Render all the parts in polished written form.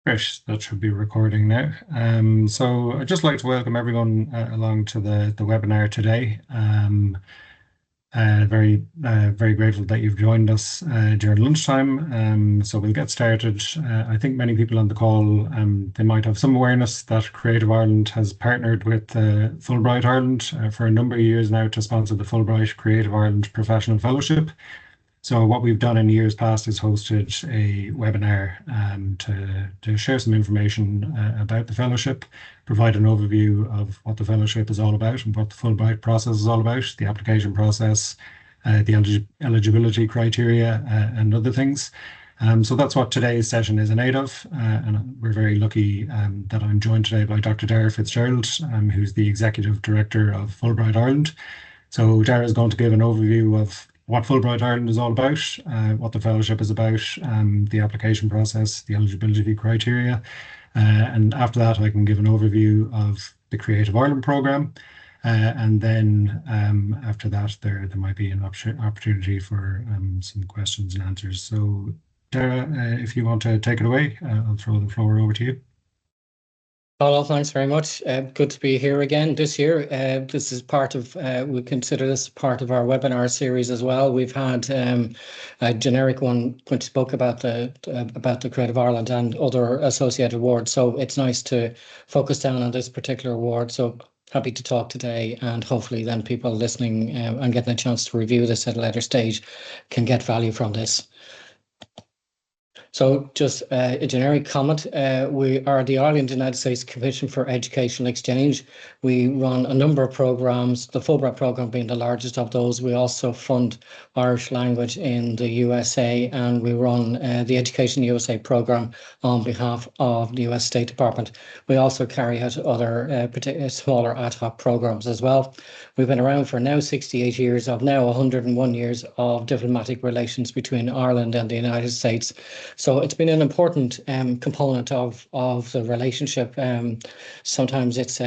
Great, that should be recording now. So I'd just like to welcome everyone along to the webinar today. Very grateful that you've joined us during lunchtime. So we'll get started. I think many people on the call, they might have some awareness that Creative Ireland has partnered with Fulbright Ireland for a number of years now to sponsor the Fulbright-Creative Ireland Professional Fellowship. So what we've done in years past is hosted a webinar to share some information about the fellowship, provide an overview of what the fellowship is all about and what the Fulbright process is all about, the application process, the eligibility criteria, and other things. So that's what today's session is in aid of, and we're very lucky that I'm joined today by Dr. Dara Fitzgerald, who's the Executive Director of Fulbright Ireland. So Dara is going to give an overview of what Fulbright Ireland is all about, what the fellowship is about, the application process, the eligibility criteria. And after that, I can give an overview of the Creative Ireland programme. And then after that, there might be an opportunity for some questions and answers. So Dara, if you want to take it away, I'll throw the floor over to you. Hello, thanks very much. Good to be here again this year. This is part of, we consider this part of our webinar series as well. We've had a generic one which spoke about the Creative Ireland and other associated awards. So it's nice to focus down on this particular award. So happy to talk today, and hopefully then people listening and getting a chance to review this at a later stage can get value from this. So just a generic comment, we are the Ireland United States Commission for Educational Exchange. We run a number of programs, the Fulbright program being the largest of those. We also fund Irish language in the USA, and we run the Education USA program on behalf of the US State Department. We also carry out other smaller ad hoc programs as well. We've been around for now 68 years, of now 101 years of diplomatic relations between Ireland and the United States. So it's been an important component of the relationship. Sometimes it's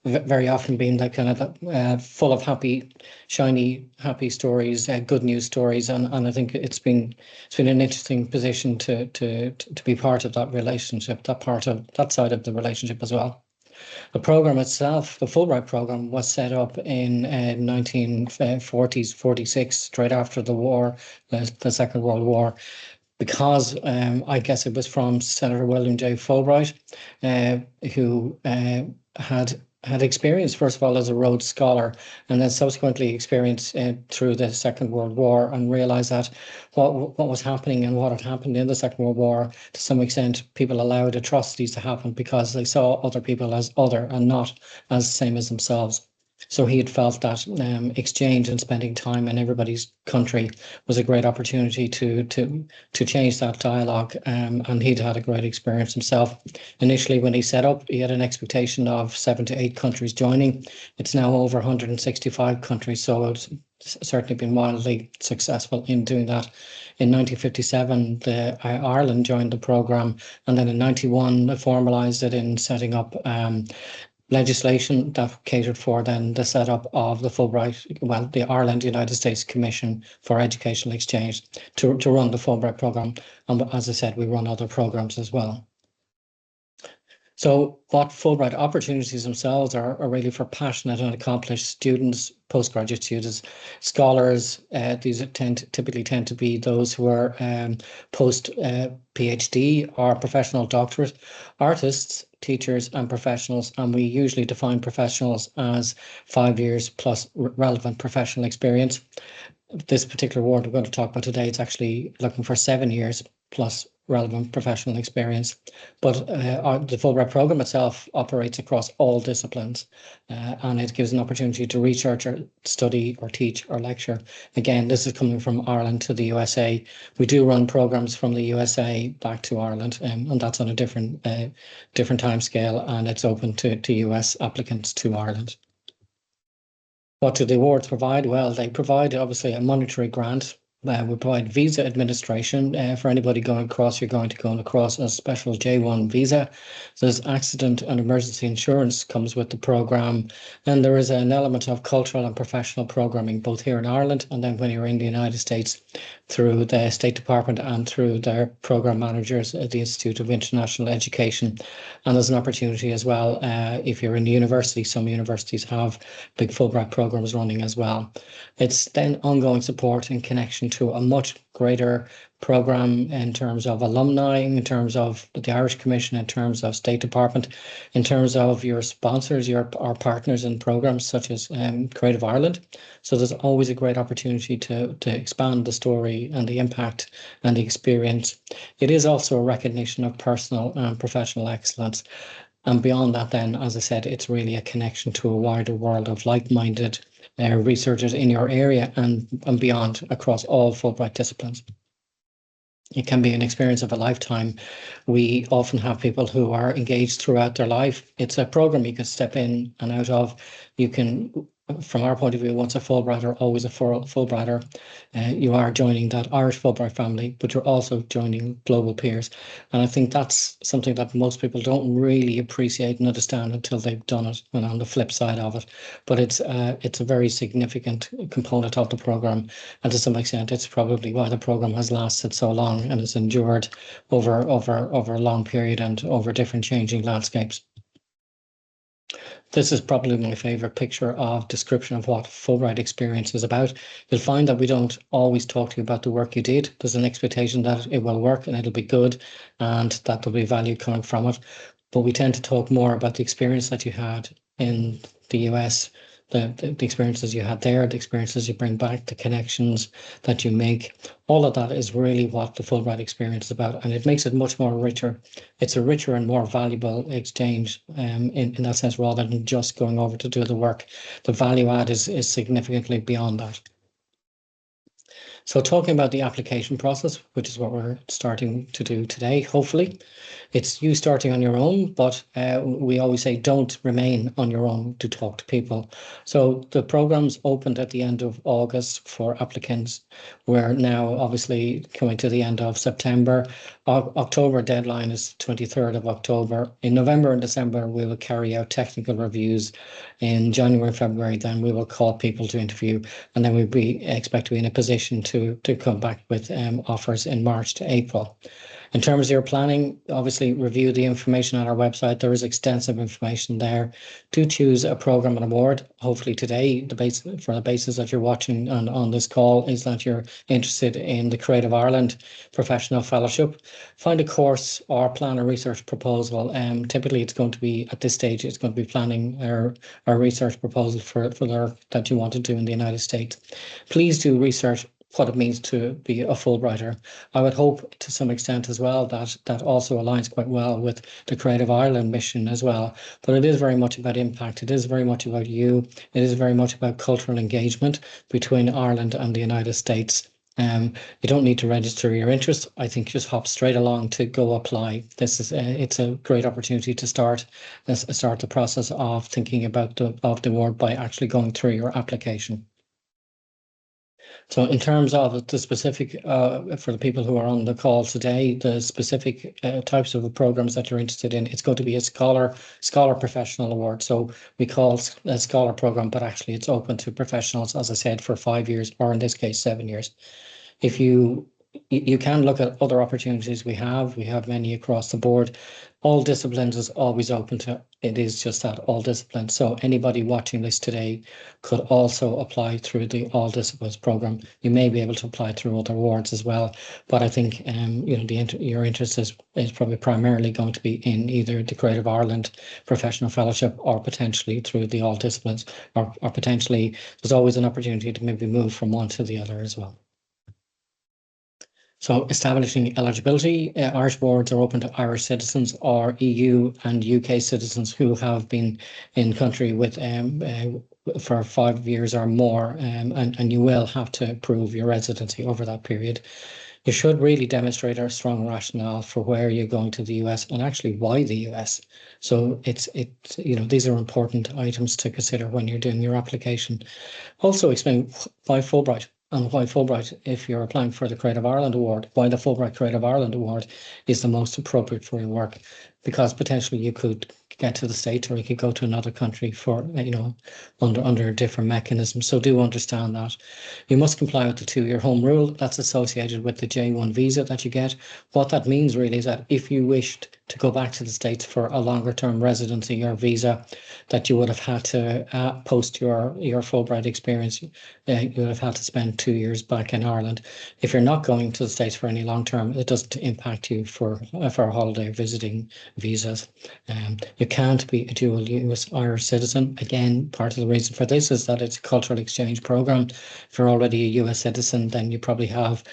very often been that kind of full of happy, shiny, happy stories, good news stories, and I think it's been an interesting position to be part of that relationship, that side of the relationship as well. The program itself, the Fulbright program, was set up in 1940s, 46, straight after the war, the Second World War, because I guess it was from Senator William J. Fulbright, who had experience, first of all, as a Rhodes Scholar, and then subsequently experience through the Second World War, and realised that what was happening and what had happened in the Second World War, to some extent, people allowed atrocities to happen because they saw other people as other and not as the same as themselves. So he had felt that exchange and spending time in everybody's country was a great opportunity to change that dialogue, and he'd had a great experience himself. Initially, when he set up, he had an expectation of 7 to 8 countries joining. It's now over 165 countries, so it's certainly been wildly successful in doing that. In 1957, Ireland joined the programme, and then in 91, formalised it in setting up legislation that catered for then the setup of the the Ireland United States Commission for Educational Exchange to run the Fulbright program. And as I said, we run other programs as well. So what Fulbright opportunities themselves are really for passionate and accomplished students, postgraduate students, scholars. These typically tend to be those who are post PhD or professional doctorate, artists, teachers and professionals, and we usually define professionals as 5 years plus relevant professional experience. This particular award we're going to talk about today, it's actually looking for 7 years plus relevant professional experience. But the Fulbright program itself operates across all disciplines, and it gives an opportunity to research or study or teach or lecture. Again, this is coming from Ireland to the USA. We do run programs from the USA back to Ireland, and that's on a different time scale, and it's open to US applicants to Ireland. What do the awards provide? Well, they provide obviously a monetary grant, We provide visa administration for anybody going across. You're going to go across a special J1 visa. So there's accident and emergency insurance comes with the program. And there is an element of cultural and professional programming, both here in Ireland and then when you're in the United States through the State Department and through their program managers at the Institute of International Education. And there's an opportunity as well if you're in the university. Some universities have big Fulbright programs running as well. It's then ongoing support in connection to a much greater program in terms of alumni, in terms of the Irish Commission, in terms of State Department, in terms of your sponsors, our partners in programs such as Creative Ireland. So there's always a great opportunity to expand the story and the impact and the experience. It is also a recognition of personal and professional excellence. And beyond that, then, as I said, it's really a connection to a wider world of like-minded researchers in your area and beyond across all Fulbright disciplines. It can be an experience of a lifetime. We often have people who are engaged throughout their life. It's a program you can step in and out of. You can, from our point of view, once a Fulbrighter, always a Fulbrighter. You are joining that Irish Fulbright family, but you're also joining global peers. And I think that's something that most people don't really appreciate and understand until they've done it and on the flip side of it. But it's a very significant component of the program. And to some extent, it's probably why the program has lasted so long and has endured over a long period and over different changing landscapes. This is probably my favorite picture of description of what Fulbright experience is about. You'll find that we don't always talk to you about the work you did. There's an expectation that it will work and it'll be good and that there'll be value coming from it. But we tend to talk more about the experience that you had in the US, the experiences you had there, the experiences you bring back, the connections that you make. All of that is really what the Fulbright experience is about, and it makes it much more richer. It's a richer and more valuable exchange in that sense, rather than just going over to do the work. The value add is significantly beyond that. So talking about the application process, which is what we're starting to do today, hopefully. It's you starting on your own, but we always say don't remain on your own to talk to people. So the program's opened at the end of August for applicants. We're now obviously coming to the end of September. October deadline is 23rd of October. In November and December, we will carry out technical reviews. In January, February, then we will call people to interview, and then we expect to be in a position to come back with offers in March to April. In terms of your planning, obviously review the information on our website. There is extensive information there. Do choose a program and award. Hopefully today, the basis that you're watching on this call is that you're interested in the Creative Ireland Professional Fellowship. Find a course or plan a research proposal. Typically, it's going to be, at this stage, it's going to be planning our research proposal for the work that you want to do in the United States. Please do research what it means to be a Fulbrighter. I would hope to some extent as well that also aligns quite well with the Creative Ireland mission as well. But it is very much about impact. It is very much about you. It is very much about cultural engagement between Ireland and the United States. You don't need to register your interest. I think just hop straight along to go apply. It's a great opportunity to start the process of thinking about the award by actually going through your application. So in terms of the specific, for the people who are on the call today, the specific types of programs that you're interested in, it's going to be a scholar professional award. So we call it a scholar program, but actually it's open to professionals, as I said, for 5 years, or in this case, 7 years. If you can look at other opportunities we have many across the board. All disciplines is always open to, it is just that, all disciplines. So anybody watching this today could also apply through the All Disciplines program. You may be able to apply through other awards as well, but I think your interest is probably primarily going to be in either the Creative Ireland Professional Fellowship or potentially through the All Disciplines, or potentially there's always an opportunity to maybe move from one to the other as well. So establishing eligibility, Irish boards are open to Irish citizens or EU and UK citizens who have been in country with for 5 years or more, and you will have to prove your residency over that period. You should really demonstrate a strong rationale for where you're going to the US and actually why the US. So these are important items to consider when you're doing your application. Also explain why Fulbright. and why Fulbright, if you're applying for the Creative Ireland Award, why the Fulbright Creative Ireland Award is the most appropriate for your work, because potentially you could get to the States or you could go to another country for, under a different mechanism. So do understand that. You must comply with the 2-year home rule. That's associated with the J1 visa that you get. What that means really is that if you wished to go back to the States for a longer term residency or visa, that you would have had to, post your Fulbright experience, you would have had to spend 2 years back in Ireland. If you're not going to the States for any long term, it doesn't impact you for holiday visiting visas. You can't be a dual US Irish citizen. Again, part of the reason for this is that it's a cultural exchange program. If you're already a US citizen, then you probably have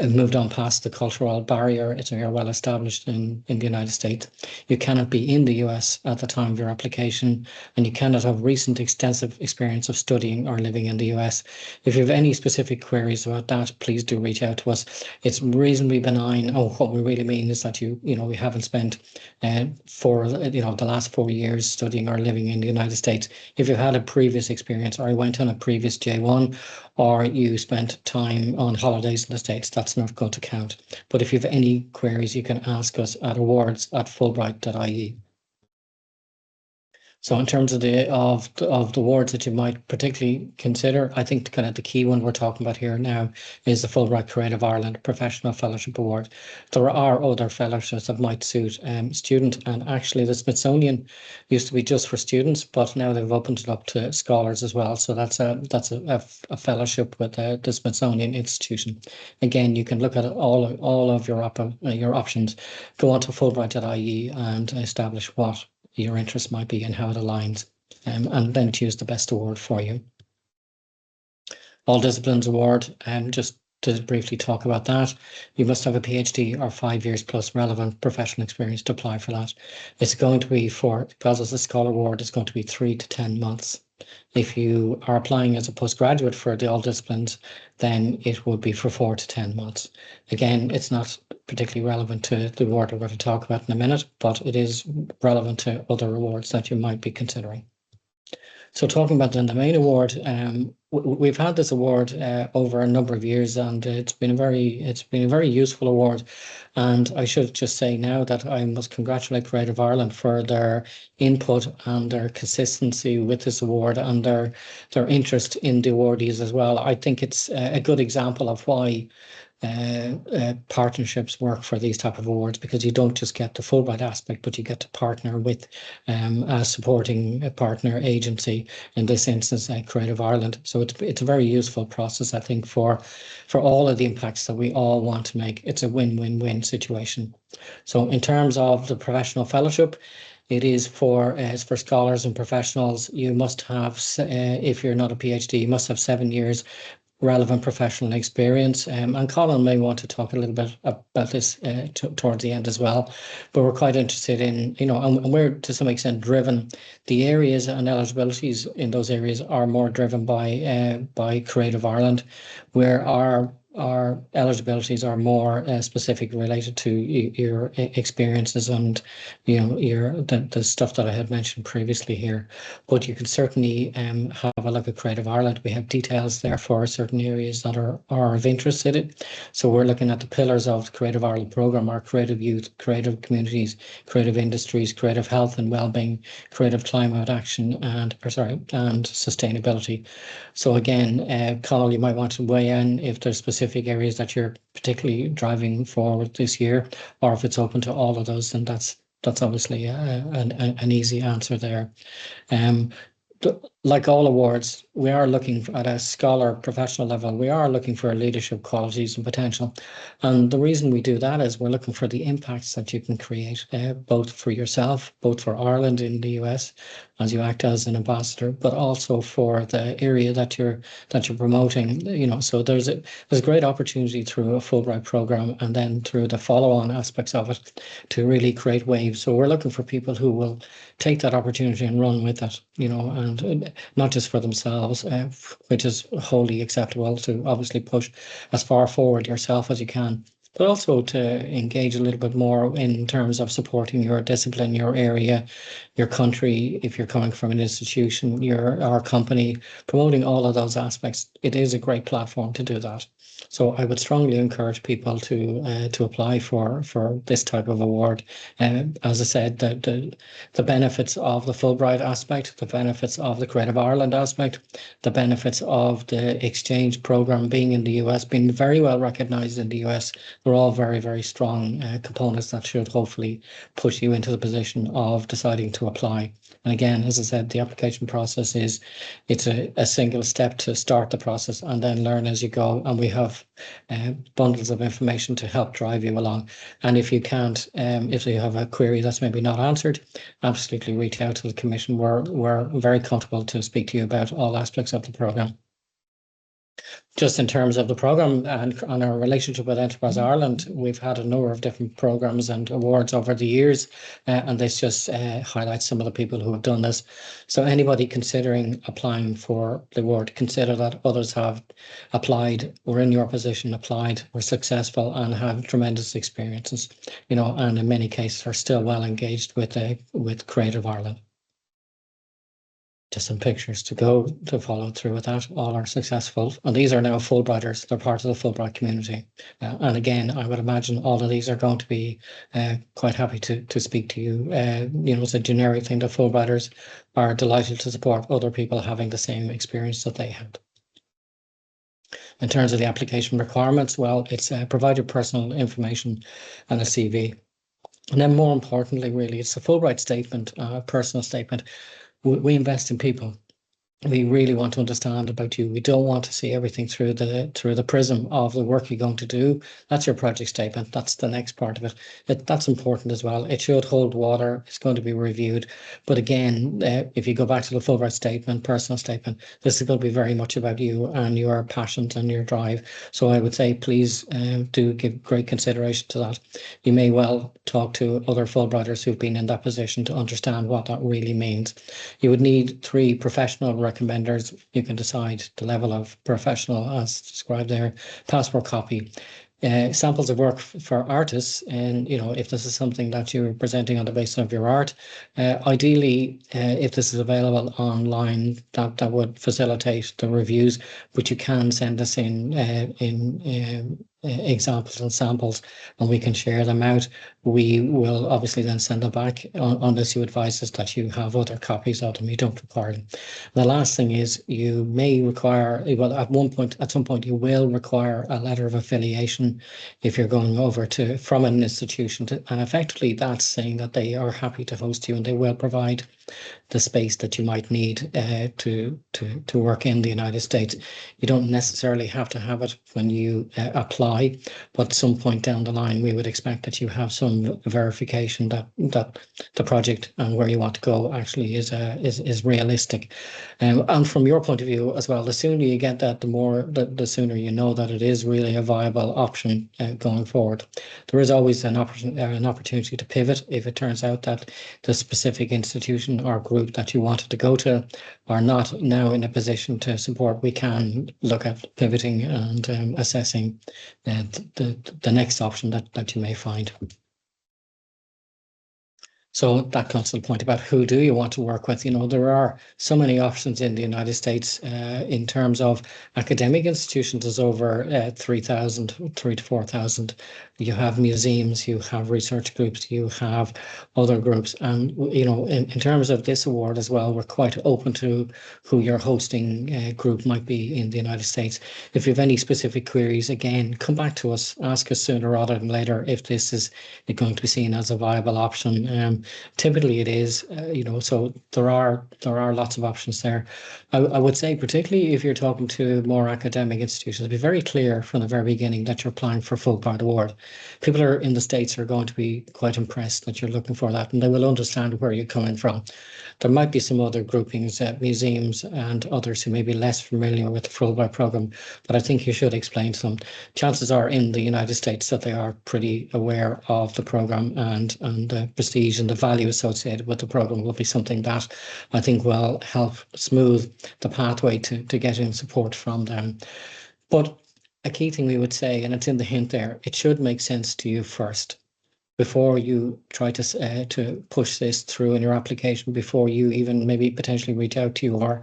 moved on past the cultural barrier. You're well established in the United States. You cannot be in the US at the time of your application, and you cannot have recent extensive experience of studying or living in the US. If you have any specific queries about that, please do reach out to us. It's reasonably benign. What we really mean is that we haven't spent for the last 4 years studying or living in the United States. If you had a previous experience, or you went on a previous J1, or you spent time on holidays in the States, that's not going to count. But if you have any queries, you can ask us at awards@fulbright.ie. So in terms of the awards that you might particularly consider, I think kind of the key one we're talking about here now is the Fulbright-Creative Ireland Professional Fellowship Award. There are other fellowships that might suit student, and actually the Smithsonian used to be just for students, but now they've opened it up to scholars as well. So that's a fellowship with the Smithsonian Institution. Again, you can look at all of your options. Go on to Fulbright.ie and establish what your interest might be and how it aligns, and then choose the best award for you. All Disciplines Award, just to briefly talk about that, you must have a PhD or 5 years plus relevant professional experience to apply for that. It's going to be because it's a Scholar Award, it's going to be 3 to 10 months. If you are applying as a postgraduate for the All Disciplines, then it would be for 4 to 10 months. Again, it's not particularly relevant to the award we're going to talk about in a minute, but it is relevant to other awards that you might be considering. So talking about then the main award, we've had this award over a number of years, and it's been a very useful award. And I should just say now that I must congratulate Creative Ireland for their input and their consistency with this award, and their interest in the awardees as well. I think it's a good example of why partnerships work for these type of awards, because you don't just get the Fulbright aspect, but you get to partner with a supporting partner agency, in this instance Creative Ireland. So it's a very useful process, I think, for all of the impacts that we all want to make. It's a win-win-win situation. So in terms of the professional fellowship, it is for scholars and professionals. You must have, if you're not a PhD, you must have 7 years relevant professional experience. And Colin may want to talk a little bit about this towards the end as well. But we're quite interested in, and we're to some extent driven. The areas and eligibilities in those areas are more driven by Creative Ireland, where our eligibilities are more specific, related to your experiences and the stuff that I had mentioned previously here. But you can certainly have a look at Creative Ireland. We have details there for certain areas that are of interest in it. So we're looking at the pillars of the Creative Ireland programme: our creative youth, creative communities, creative industries, creative health and well-being, creative climate action, and sustainability. So again, Conal, you might want to weigh in if there's specific areas that you're particularly driving forward this year, or if it's open to all of those, then that's obviously an easy answer there. Like all awards, we are looking at a scholar professional level. We are looking for leadership qualities and potential. And the reason we do that is we're looking for the impacts that you can create, both for yourself, both for Ireland in the US, as you act as an ambassador, but also for the area that you're promoting. So there's a great opportunity through a Fulbright program, and then through the follow-on aspects of it, to really create waves. So we're looking for people who will take that opportunity and run with it, and not just for themselves, which is wholly acceptable, to obviously push as far forward yourself as you can, but also to engage a little bit more in terms of supporting your discipline, your area, your country, if you're coming from an institution, our company, promoting all of those aspects. It is a great platform to do that. So I would strongly encourage people to apply for this type of award. As I said, the benefits of the Fulbright aspect, the benefits of the Creative Ireland aspect, the benefits of the exchange program being in the US, being very well recognised in the US, they're all very, very strong components that should hopefully push you into the position of deciding to apply. And again, as I said, the application process it's a single step to start the process and then learn as you go. And we have bundles of information to help drive you along. And if you can't, if you have a query that's maybe not answered, absolutely reach out to the Commission. We're very comfortable to speak to you about all aspects of the programme. Just in terms of the programme and on our relationship with Enterprise Ireland, we've had a number of different programmes and awards over the years, and this just highlights some of the people who have done this. So anybody considering applying for the award, consider that others have applied, were in your position, applied, were successful, and have tremendous experiences, and in many cases are still well engaged with Creative Ireland. Just some pictures to follow through with that. All are successful, and these are now Fulbrighters. They're part of the Fulbright community, and again, I would imagine all of these are going to be quite happy to speak to you. It's a generic thing. The Fulbrighters are delighted to support other people having the same experience that they had. In terms of the application requirements, well, it's provide your personal information and a CV, and then more importantly, really, it's a Fulbright statement, a personal statement. We invest in people. We really want to understand about you. We don't want to see everything through the prism of the work you're going to do. That's your project statement. That's the next part of it. That's important as well. It should hold water. It's going to be reviewed. But again, if you go back to the Fulbright statement, personal statement, this is going to be very much about you and your passions and your drive. So I would say, please do give great consideration to that. You may well talk to other Fulbrighters who've been in that position to understand what that really means. You would need 3 professional recommenders. You can decide the level of professional as described there. Passport copy. Samples of work for artists, and if this is something that you're presenting on the basis of your art, ideally if this is available online, that would facilitate the reviews, but you can send us in examples and samples and we can share them out. We will obviously then send them back unless you advise us that you have other copies of them. You don't require them. The last thing is you may require, well, at some point you will require a letter of affiliation if you're going over from an institution and effectively that's saying that they are happy to host you and they will provide the space that you might need to work in the United States. You don't necessarily have to have it when you apply, but at some point down the line, we would expect that you have some verification that the project and where you want to go actually is realistic. And from your point of view as well, the sooner you get that, the sooner you know that it is really a viable option going forward. There is always an opportunity to pivot if it turns out that the specific institution or group that you wanted to go to are not now in a position to support. We can look at pivoting and assessing the next option that you may find. So that comes to the point about who do you want to work with. There are so many options in the United States in terms of academic institutions. There's over 3,000 to 4,000. You have museums, you have research groups, you have other groups. And, in terms of this award as well, we're quite open to who your hosting group might be in the United States. If you have any specific queries, again, come back to us, ask us sooner rather than later if this is going to be seen as a viable option. Typically it is, so there are lots of options there. I would say, particularly if you're talking to more academic institutions, be very clear from the very beginning that you're applying for Fulbright Award. People in the States are going to be quite impressed that you're looking for that, and they will understand where you're coming from. There might be some other groupings, museums and others who may be less familiar with the Fulbright program, but I think you should explain to them. Chances are in the United States that they are pretty aware of the program, and the prestige and the value associated with the program will be something that I think will help smooth the pathway to getting support from them. But a key thing we would say, and it's in the hint there, it should make sense to you first before you try to push this through in your application, before you even maybe potentially reach out to you or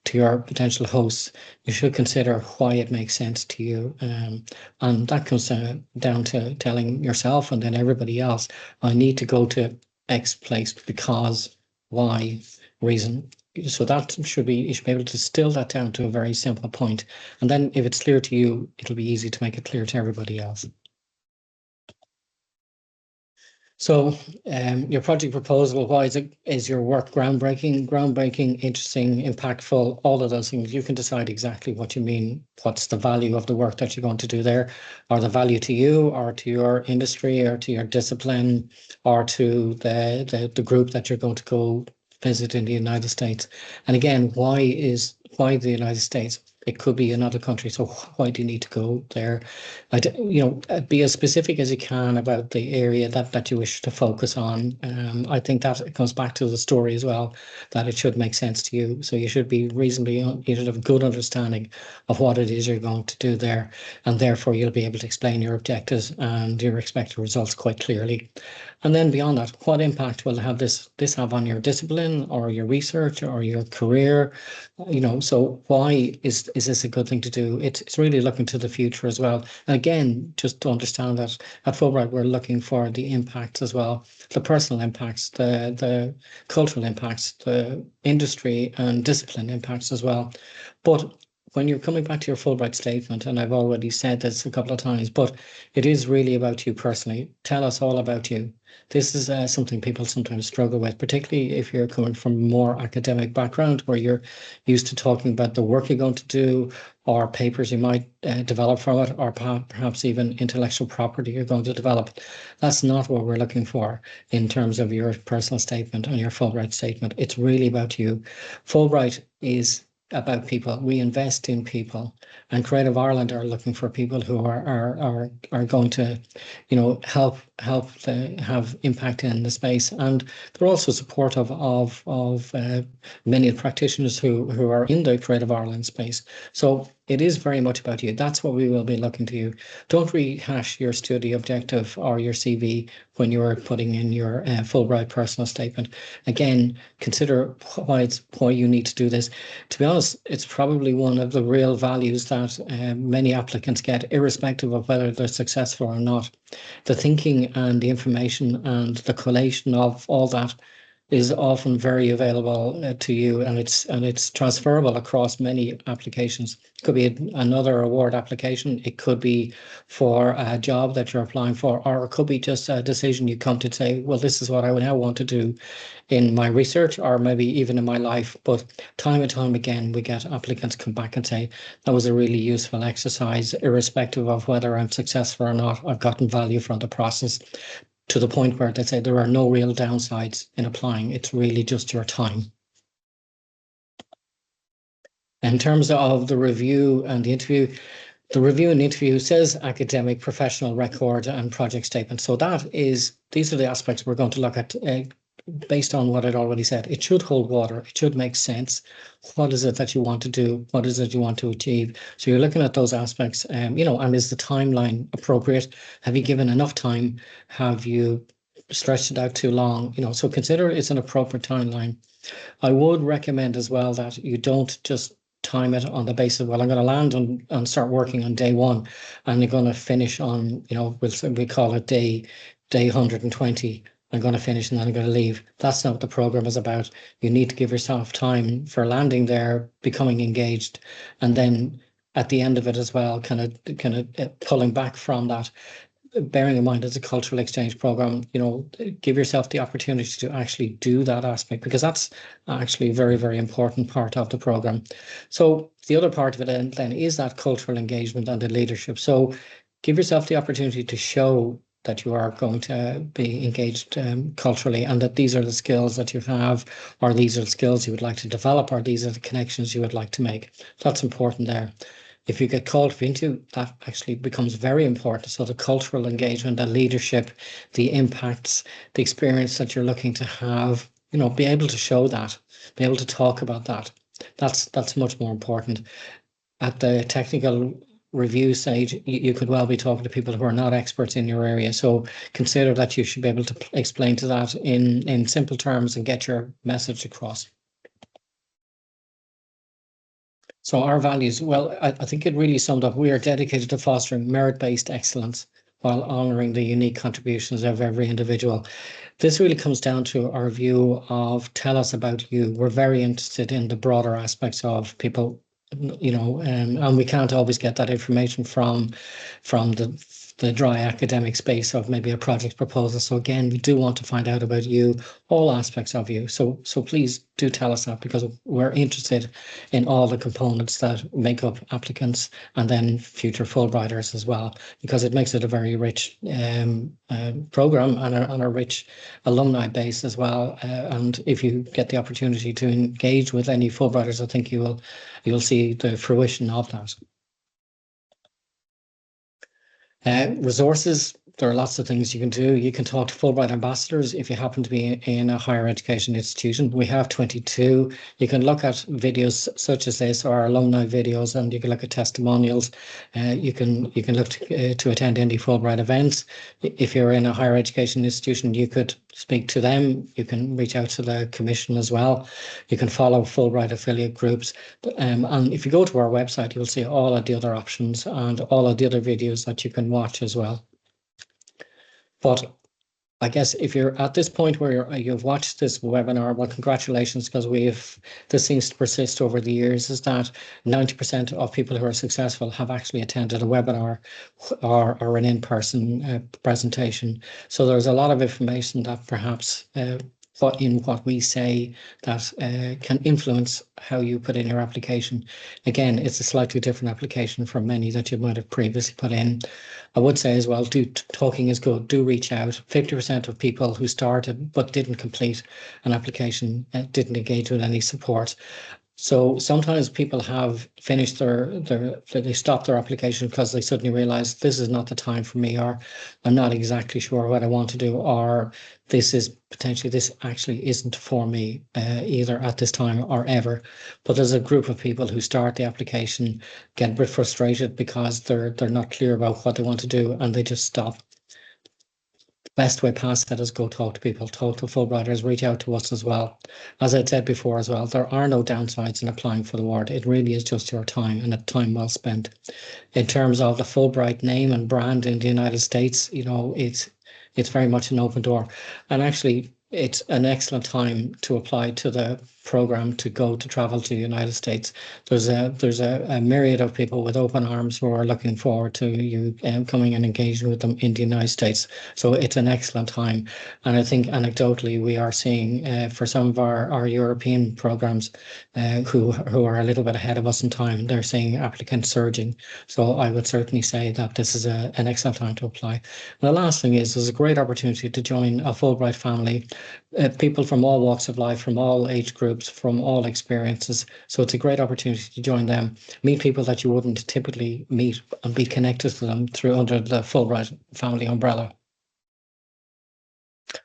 to your potential hosts. You should consider why it makes sense to you. And that comes down to telling yourself and then everybody else, I need to go to X place because Y reason. So that should be, you should be able to distill that down to a very simple point. And then if it's clear to you, it'll be easy to make it clear to everybody else. So your project proposal, why is your work groundbreaking, interesting, impactful, all of those things. You can decide exactly what you mean. What's the value of the work that you're going to do there, or the value to you, or to your industry, or to your discipline, or to the group that you're going to go visit in the United States. And again, why the United States? It could be another country. So why do you need to go there? Be as specific as you can about the area that you wish to focus on. I think that it comes back to the story as well, that it should make sense to you. So you should be reasonably, you should have a good understanding of what it is you're going to do there. And therefore you'll be able to explain your objectives and your expected results quite clearly. And then beyond that, what impact will have this have on your discipline or your research or your career? So why is this a good thing to do? It's really looking to the future as well. And again, just to understand that at Fulbright, we're looking for the impacts as well, the personal impacts, the cultural impacts, the industry and discipline impacts as well. But when you're coming back to your Fulbright statement, and I've already said this a couple of times, but it is really about you personally. Tell us all about you. This is something people sometimes struggle with, particularly if you're coming from a more academic background where you're used to talking about the work you're going to do or papers you might develop from it, or perhaps even intellectual property you're going to develop. That's not what we're looking for in terms of your personal statement and your Fulbright statement. It's really about you. Fulbright is about people. We invest in people, and Creative Ireland are looking for people who are going to, help have impact in the space, and they're also supportive of many practitioners who are in the Creative Ireland space. So it is very much about you. That's what we will be looking to you. Don't rehash your study objective or your CV when you're putting in your Fulbright personal statement. Again, consider why you need to do this. To be honest, it's probably one of the real values that many applicants get, irrespective of whether they're successful or not. The thinking and the information and the collation of all that is often very available to you, and it's transferable across many applications. It could be another award application. It could be for a job that you're applying for, or it could be just a decision you come to say, well, this is what I now want to do in my research, or maybe even in my life. But time and time again, we get applicants come back and say, that was a really useful exercise, irrespective of whether I'm successful or not. I've gotten value from the process, to the point where they say there are no real downsides in applying. It's really just your time. In terms of the review and the interview, the review and interview says academic, professional record and project statement. So these are the aspects we're going to look at based on what I'd already said. It should hold water. It should make sense. What is it that you want to do? What is it you want to achieve? So you're looking at those aspects, and is the timeline appropriate? Have you given enough time? Have you stretched it out too long? So consider it's an appropriate timeline. I would recommend as well that you don't just time it on the basis of, well, I'm going to land and start working on day one, and you're going to finish on, we call it day 120. I'm going to finish and then I'm going to leave. That's not what the program is about. You need to give yourself time for landing there, becoming engaged, and then at the end of it as well, kind of pulling back from that. Bearing in mind it's a cultural exchange program, give yourself the opportunity to actually do that aspect, because that's actually a very, very important part of the program. So the other part of it then is that cultural engagement and the leadership. So give yourself the opportunity to show that you are going to be engaged culturally, and that these are the skills that you have, or these are the skills you would like to develop, or these are the connections you would like to make. That's important there. If you get called into, that actually becomes very important. So the cultural engagement, the leadership, the impacts, the experience that you're looking to have, be able to show that, be able to talk about that. That's much more important. At the technical review stage, you could well be talking to people who are not experts in your area. So consider that you should be able to explain to that in simple terms and get your message across. So our values, well, I think it really summed up. We are dedicated to fostering merit-based excellence while honouring the unique contributions of every individual. This really comes down to our view of tell us about you. We're very interested in the broader aspects of people, and we can't always get that information from the dry academic space of maybe a project proposal. So again, we do want to find out about you, all aspects of you. So please do tell us that, because we're interested in all the components that make up applicants and then future Fulbrighters as well, because it makes it a very rich program and a rich alumni base as well. And if you get the opportunity to engage with any Fulbrighters, I think you'll see the fruition of that. Resources, there are lots of things you can do. You can talk to Fulbright ambassadors if you happen to be in a higher education institution. We have 22. You can look at videos such as this, or alumni videos, and you can look at testimonials. You can look to attend any Fulbright events. If you're in a higher education institution, you could speak to them. You can reach out to the commission as well. You can follow Fulbright affiliate groups. And if you go to our website, you'll see all of the other options and all of the other videos that you can watch as well. But I guess if you're at this point where you've watched this webinar, well, congratulations, because this seems to persist over the years, is that 90% of people who are successful have actually attended a webinar or an in-person presentation. So there's a lot of information that perhaps what we say that can influence how you put in your application. Again, it's a slightly different application from many that you might have previously put in. I would say as well, talking is good. Do reach out. 50% of people who started but didn't complete an application didn't engage with any support. So sometimes people have finished they stop their application because they suddenly realize this is not the time for me, or I'm not exactly sure what I want to do, or this actually isn't for me either at this time or ever. But there's a group of people who start the application, get a bit frustrated because they're not clear about what they want to do, and they just stop. Best way past that is go talk to people, talk to Fulbrighters, reach out to us as well. As I said before as well, there are no downsides in applying for the award. It really is just your time, and a time well spent. In terms of the Fulbright name and brand in the United States, it's very much an open door. And actually, it's an excellent time to apply to the program to travel to the United States. There's a myriad of people with open arms who are looking forward to you coming and engaging with them in the United States. So it's an excellent time. And I think anecdotally, we are seeing for some of our European programs who are a little bit ahead of us in time, they're seeing applicants surging. So I would certainly say that this is an excellent time to apply. And the last thing is, there's a great opportunity to join a Fulbright family. People from all walks of life, from all age groups, from all experiences. So it's a great opportunity to join them, meet people that you wouldn't typically meet, and be connected to them under the Fulbright family umbrella.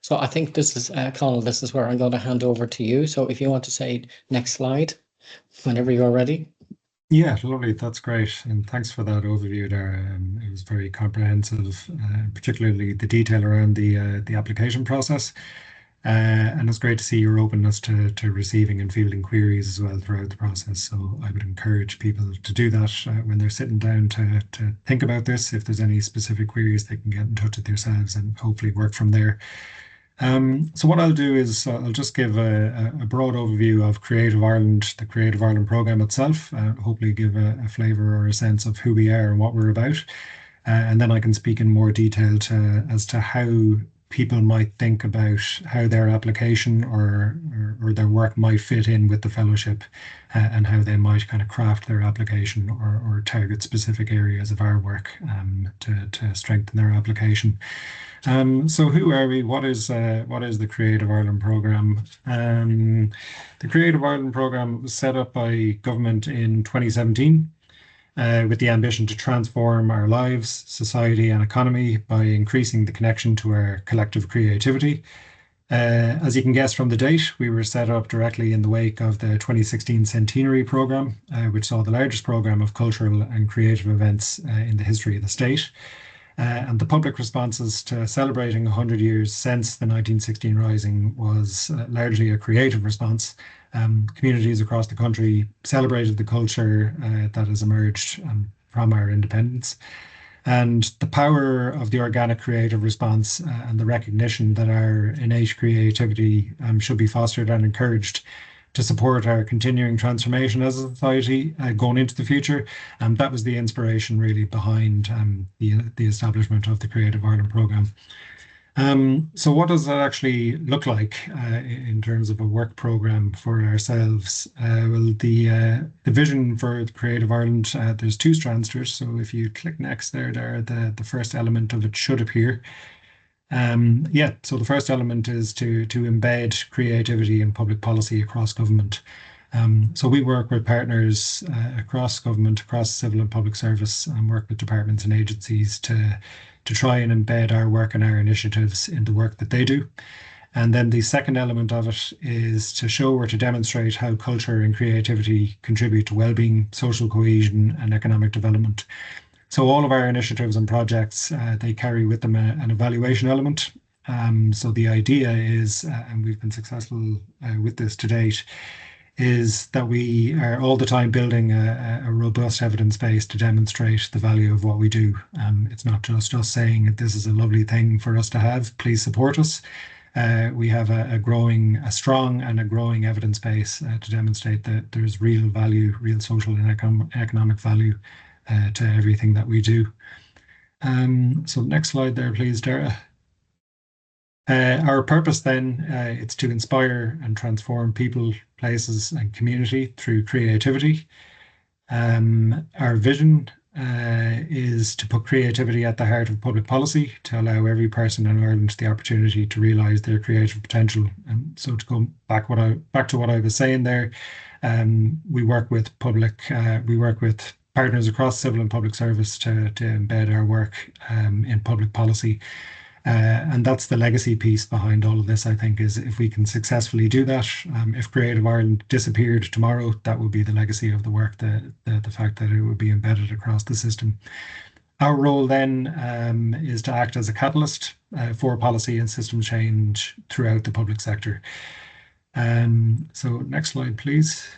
So I think this is, Conal, this is where I'm going to hand over to you. So if you want to say next slide, whenever you're ready. Yeah, lovely. That's great. And thanks for that overview there. It was very comprehensive, particularly the detail around the application process. And it's great to see your openness to receiving and fielding queries as well throughout the process. So I would encourage people to do that when they're sitting down to think about this. If there's any specific queries, they can get in touch with yourselves and hopefully work from there. So what I'll do is I'll just give a broad overview of Creative Ireland, the Creative Ireland programme itself, hopefully give a flavour or a sense of who we are and what we're about. And then I can speak in more detail as to how people might think about how their application or their work might fit in with the fellowship, and how they might kind of craft their application or target specific areas of our work to strengthen their application. So who are we? What is the Creative Ireland programme? The Creative Ireland programme was set up by government in 2017. With the ambition to transform our lives, society, and economy by increasing the connection to our collective creativity. As you can guess from the date, we were set up directly in the wake of the 2016 Centenary Programme, which saw the largest programme of cultural and creative events in the history of the state. And the public responses to celebrating 100 years since the 1916 Rising was largely a creative response. Communities across the country celebrated the culture that has emerged from our independence. And the power of the organic creative response and the recognition that our innate creativity should be fostered and encouraged to support our continuing transformation as a society going into the future. That was the inspiration really behind the establishment of the Creative Ireland programme. So what does that actually look like in terms of a work program for ourselves? Well, the vision for the Creative Ireland, there's two strands to it. So if you click next there, the first element of it should appear. Yeah, so the first element is to embed creativity in public policy across government. So we work with partners across government, across civil and public service, and work with departments and agencies to try and embed our work and our initiatives in the work that they do. And then the second element of it is to show or to demonstrate how culture and creativity contribute to well-being, social cohesion, and economic development. So all of our initiatives and projects, they carry with them an evaluation element. So the idea is, and we've been successful with this to date, is that we are all the time building a robust evidence base to demonstrate the value of what we do. It's not just us saying that this is a lovely thing for us to have, please support us. We have a strong and a growing evidence base to demonstrate that there's real value, real social and economic value to everything that we do. So next slide there, please, Dara. Our purpose then, it's to inspire and transform people, places and community through creativity. Our vision is to put creativity at the heart of public policy to allow every person in Ireland the opportunity to realise their creative potential. So to go back to what I was saying there, we work with partners across civil and public service to embed our work in public policy. And that's the legacy piece behind all of this, I think, is if we can successfully do that, if Creative Ireland disappeared tomorrow, that would be the legacy of the work, the fact that it would be embedded across the system. Our role then is to act as a catalyst for policy and system change throughout the public sector. So next slide, please.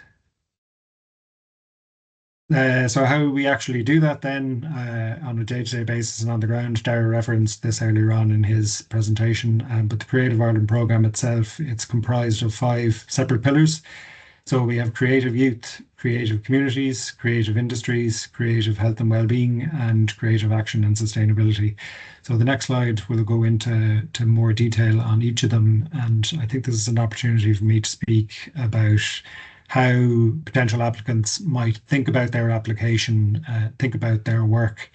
So how we actually do that then on a day-to-day basis and on the ground, Dara referenced this earlier on in his presentation, but the Creative Ireland programme itself, it's comprised of 5 separate pillars. So we have creative youth, creative communities, creative industries, creative health and well-being, and creative action and sustainability. So the next slide will go into more detail on each of them. And I think this is an opportunity for me to speak about how potential applicants might think about their application, think about their work,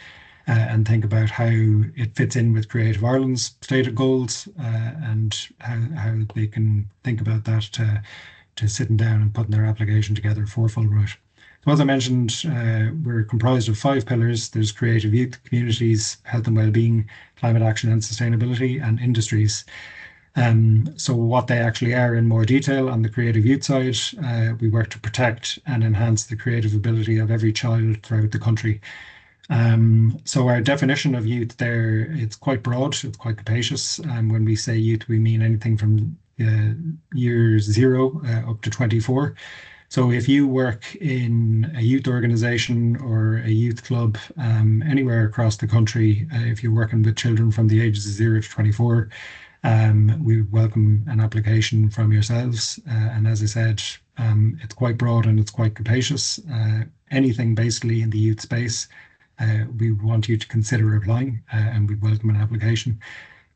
and think about how it fits in with Creative Ireland's stated goals, and how they can think about that to sitting down and putting their application together for Fulbright. So as I mentioned, we're comprised of 5 pillars. There's creative youth, communities, health and well-being, climate action and sustainability, and industries. So what they actually are in more detail on the creative youth side, we work to protect and enhance the creative ability of every child throughout the country. So our definition of youth there, it's quite broad, it's quite capacious. And when we say youth, we mean anything from year 0 up to 24. So if you work in a youth organisation or a youth club anywhere across the country, if you're working with children from the ages of 0 to 24, we welcome an application from yourselves. And as I said, it's quite broad and it's quite capacious. Anything basically in the youth space, we want you to consider applying and we welcome an application.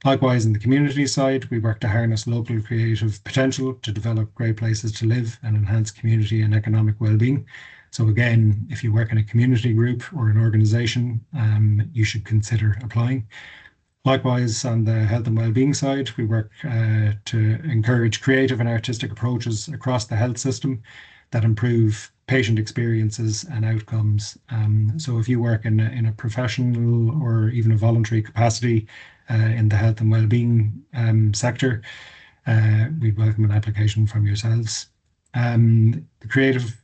Likewise, in the community side, we work to harness local creative potential to develop great places to live and enhance community and economic well-being. So again, if you work in a community group or an organisation, you should consider applying. Likewise, on the health and well-being side, we work to encourage creative and artistic approaches across the health system that improve patient experiences and outcomes. So if you work in a professional or even a voluntary capacity in the health and well-being sector, we'd welcome an application from yourselves. The creative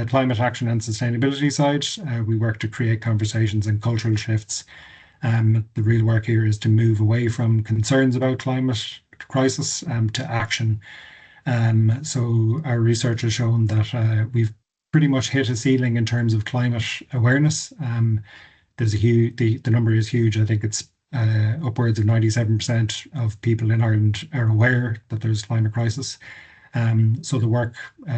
climate action and sustainability side, we work to create conversations and cultural shifts. The real work here is to move away from concerns about climate crisis to action. So our research has shown that we've pretty much hit a ceiling in terms of climate awareness. There's a huge, the number is huge. I think it's upwards of 97% of people in Ireland are aware that there's climate crisis. So the work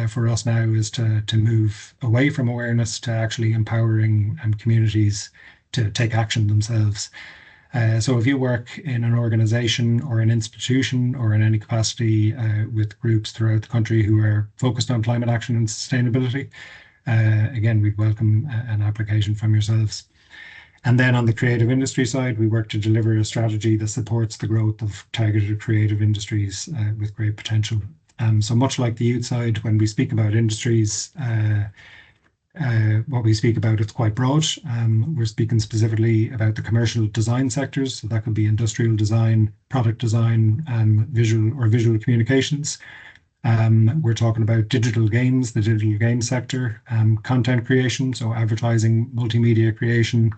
for us now is to move away from awareness to actually empowering communities to take action themselves. So if you work in an organization or an institution or in any capacity with groups throughout the country who are focused on climate action and sustainability, again, we'd welcome an application from yourselves. And then on the creative industry side, we work to deliver a strategy that supports the growth of targeted creative industries with great potential. So much like the youth side, when we speak about industries, what we speak about, it's quite broad. We're speaking specifically about the commercial design sectors. So that could be industrial design, product design, visual communications. We're talking about digital games, the digital game sector, content creation, so advertising, multimedia creation,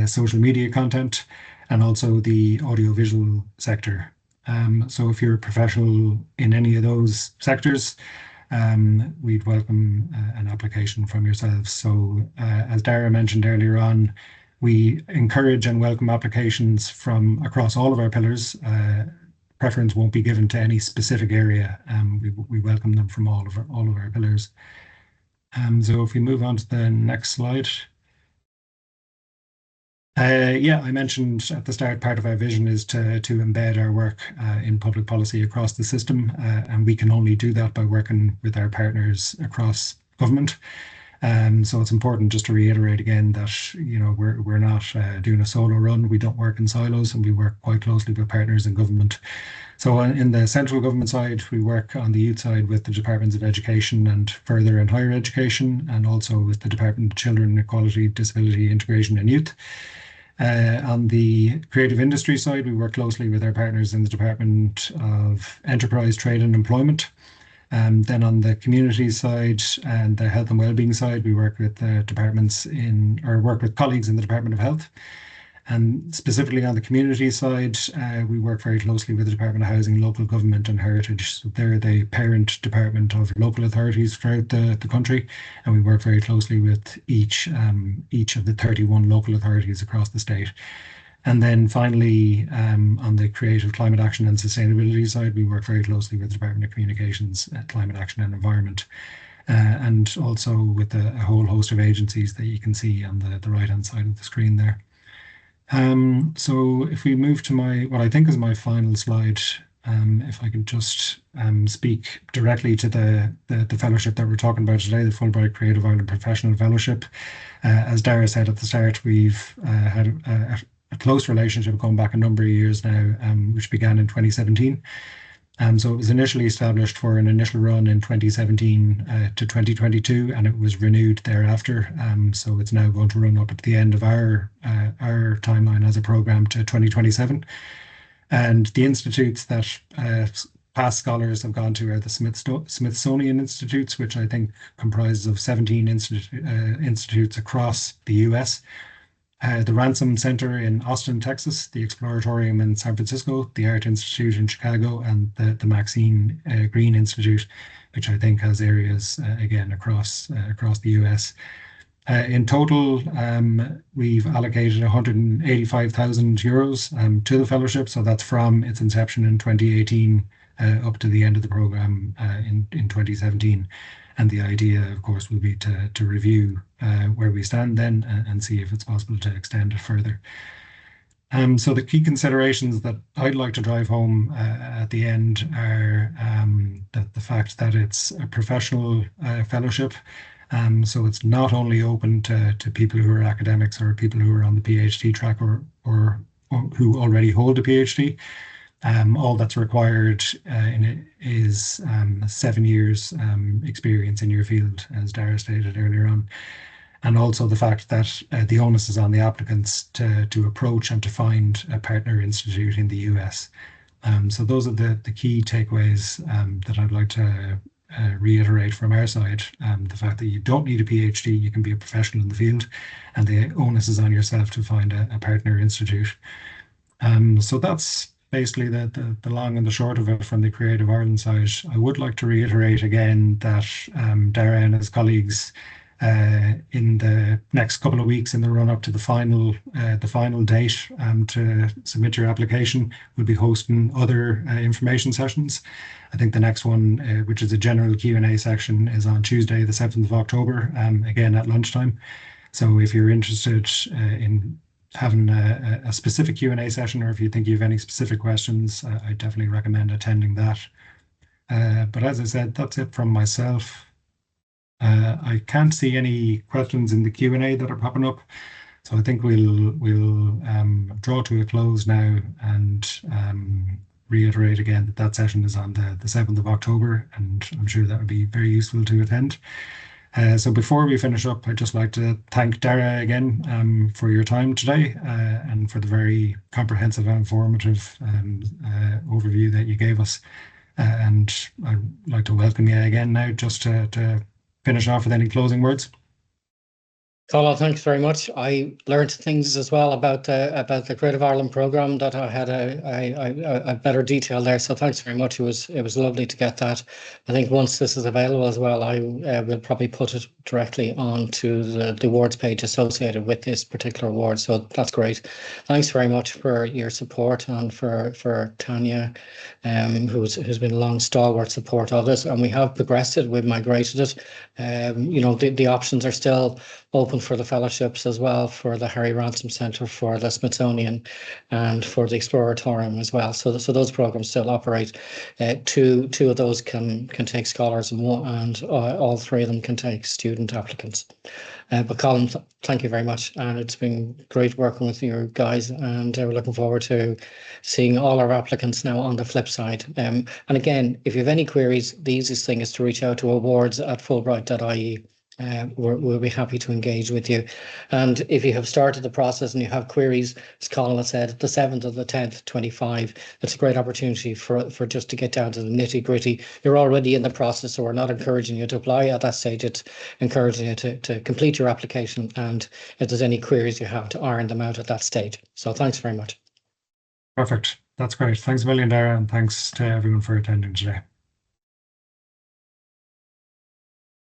social media content, and also the audiovisual sector. So if you're a professional in any of those sectors, we'd welcome an application from yourselves. So as Dara mentioned earlier on, we encourage and welcome applications from across all of our pillars. Preference won't be given to any specific area. We welcome them from all of our pillars. So if we move on to the next slide. Yeah, I mentioned at the start, part of our vision is to embed our work in public policy across the system, and we can only do that by working with our partners across government. So it's important just to reiterate again that we're not doing a solo run. We don't work in silos, and we work quite closely with partners in government. So in the central government side, we work on the youth side with the Departments of Education and Further and Higher Education, and also with the Department of Children, Equality, Disability, Integration and Youth. On the creative industry side, we work closely with our partners in the Department of Enterprise, Trade and Employment. Then on the community side and the health and wellbeing side, we work with work with colleagues in the Department of Health. And specifically on the community side, we work very closely with the Department of Housing, Local Government and Heritage. So they're the parent department of local authorities throughout the country. And we work very closely with each of the 31 local authorities across the state. And then finally, on the creative climate action and sustainability side, we work very closely with the Department of Communications, Climate Action and Environment, and also with a whole host of agencies that you can see on the right-hand side of the screen there. So if we move to what I think is my final slide, if I could just speak directly to the fellowship that we're talking about today, the Fulbright-Creative Ireland Professional Fellowship. As Dara said at the start, we've had a close relationship going back a number of years now, which began in 2017. So it was initially established for an initial run in 2017 to 2022, and it was renewed thereafter. So it's now going to run up at the end of our timeline as a program to 2027. And the institutes that past scholars have gone to are the Smithsonian Institutes, which I think comprises of 17 institutes across the US. The Ransom Center in Austin, Texas, the Exploratorium in San Francisco, the Art Institute in Chicago, and the Maxine Green Institute, which I think has areas, again, across the US. In total, we've allocated €185,000 to the fellowship. So that's from its inception in 2018 up to the end of the program in 2017. And the idea, of course, will be to review where we stand then and see if it's possible to extend it further. So the key considerations that I'd like to drive home at the end are the fact that it's a professional fellowship. So it's not only open to people who are academics or people who are on the PhD track or who already hold a PhD. All that's required in it is 7 years experience in your field, as Dara stated earlier on. And also the fact that the onus is on the applicants to approach and to find a partner institute in the US. So those are the key takeaways that I'd like to reiterate from our side. The fact that you don't need a PhD, you can be a professional in the field, and the onus is on yourself to find a partner institute. So that's basically the long and the short of it from the Creative Ireland side. I would like to reiterate again that Dara and his colleagues in the next couple of weeks in the run up to the final date to submit your application, we'll be hosting other information sessions. I think the next one, which is a general Q&A section, is on Tuesday, the 7th of October, again at lunchtime. So if you're interested in having a specific Q&A session, or if you think you have any specific questions, I definitely recommend attending that. But as I said, that's it from myself. I can't see any questions in the Q&A that are popping up, so I think we'll draw to a close now and reiterate again that that session is on the 7th of October, and I'm sure that would be very useful to attend. So before we finish up, I'd just like to thank Dara again for your time today and for the very comprehensive and informative overview that you gave us. And I'd like to welcome you again now just to finish off with any closing words. Colin, thanks very much. I learned things as well about the Creative Ireland programme that I had a better detail there. So thanks very much. It was lovely to get that. I think once this is available as well, I will probably put it directly onto the awards page associated with this particular award. So that's great. Thanks very much for your support, and for Tanya, who's been a long stalwart support of it. And we have progressed it. We've migrated it. The options are still open for the fellowships as well, for the Harry Ransom Centre, for the Smithsonian, and for the Exploratorium as well. So those programs still operate. Two of those can take scholars, and all three of them can take student applicants. But Colin, thank you very much, and it's been great working with you guys, and we're looking forward to seeing all our applicants now on the flip side. And again, if you have any queries, the easiest thing is to reach out to awards@fulbright.ie. We'll be happy to engage with you. And if you have started the process and you have queries, as Colin has said, the 7th of the 10th, 25, it's a great opportunity for just to get down to the nitty gritty. You're already in the process, so we're not encouraging you to apply at that stage. It's encouraging you to complete your application, and if there's any queries you have, to iron them out at that stage. So thanks very much. Perfect. That's great. Thanks a million, Dara, and thanks to everyone for attending today.